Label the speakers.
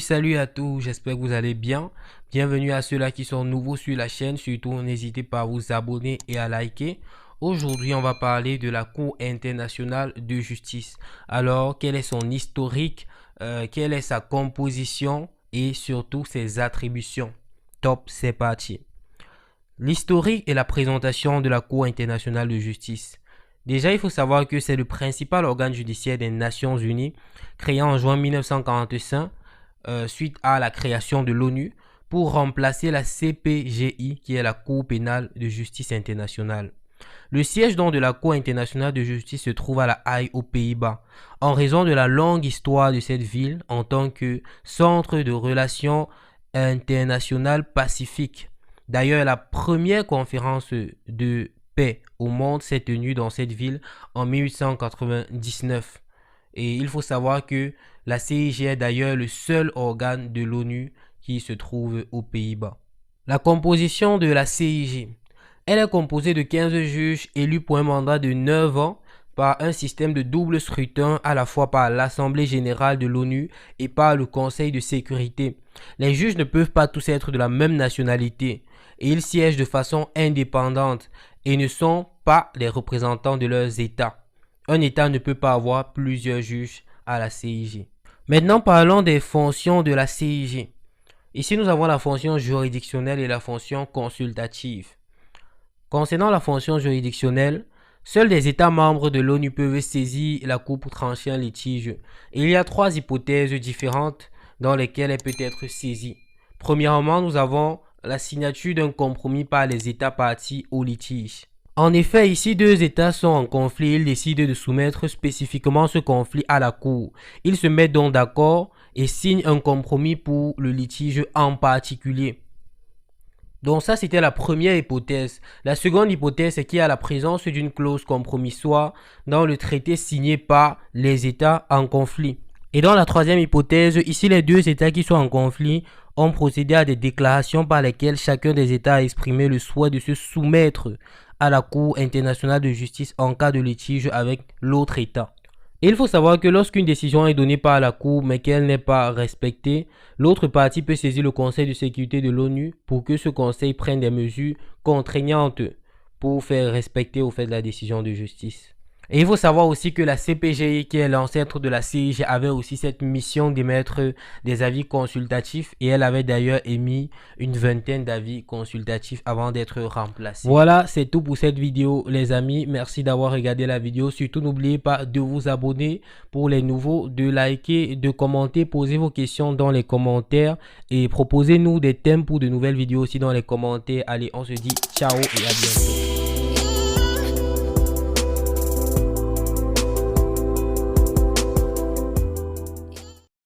Speaker 1: Salut à tous, j'espère que vous allez bien. Bienvenue à ceux-là qui sont nouveaux sur la chaîne. Surtout, n'hésitez pas à vous abonner et à liker. Aujourd'hui, on va parler de la Cour internationale de justice. Alors, quel est son historique, quelle est sa composition et surtout ses attributions? Top, c'est parti. L'historique et la présentation de la Cour internationale de justice. Déjà, il faut savoir que c'est le principal organe judiciaire des Nations Unies, créé en juin 1945, suite à la création de l'ONU, pour remplacer la CPGI, qui est la Cour pénale de justice internationale. Le siège donc de la Cour internationale de justice se trouve à La Haye aux Pays-Bas, en raison de la longue histoire de cette ville en tant que centre de relations internationales pacifiques. D'ailleurs, la première conférence de paix au monde s'est tenue dans cette ville en 1899. Et il faut savoir que la CIJ est d'ailleurs le seul organe de l'ONU qui se trouve aux Pays-Bas. La composition de la CIJ. Elle est composée de 15 juges élus pour un mandat de 9 ans par un système de double scrutin à la fois par l'Assemblée générale de l'ONU et par le Conseil de sécurité. Les juges ne peuvent pas tous être de la même nationalité et ils siègent de façon indépendante et ne sont pas les représentants de leurs États. Un État ne peut pas avoir plusieurs juges à la CIJ. Maintenant, parlons des fonctions de la CIJ. Ici, nous avons la fonction juridictionnelle et la fonction consultative. Concernant la fonction juridictionnelle, seuls des États membres de l'ONU peuvent saisir la Cour pour trancher un litige. Il y a 3 hypothèses différentes dans lesquelles elle peut être saisie. Premièrement, nous avons la signature d'un compromis par les États partis au litige. En effet, ici, 2 États sont en conflit. Ils décident de soumettre spécifiquement ce conflit à la Cour. Ils se mettent donc d'accord et signent un compromis pour le litige en particulier. Donc ça, c'était la première hypothèse. La seconde hypothèse, c'est qu'il y a la présence d'une clause compromissoire dans le traité signé par les États en conflit. Et dans la troisième hypothèse, ici, les 2 États qui sont en conflit ont procédé à des déclarations par lesquelles chacun des États a exprimé le souhait de se soumettre à la Cour internationale de justice en cas de litige avec l'autre État. Et il faut savoir que lorsqu'une décision est donnée par la Cour mais qu'elle n'est pas respectée, l'autre partie peut saisir le Conseil de sécurité de l'ONU pour que ce conseil prenne des mesures contraignantes pour faire respecter au fait la décision de justice. Et il faut savoir aussi que la CPGI, qui est l'ancêtre de la CIJ, avait aussi cette mission d'émettre des avis consultatifs et elle avait d'ailleurs émis une vingtaine d'avis consultatifs avant d'être remplacée. Voilà, c'est tout pour cette vidéo les amis. Merci d'avoir regardé la vidéo. Surtout, n'oubliez pas de vous abonner pour les nouveaux, de liker, de commenter, posez vos questions dans les commentaires et proposez-nous des thèmes pour de nouvelles vidéos aussi dans les commentaires. Allez, on se dit ciao et à bientôt.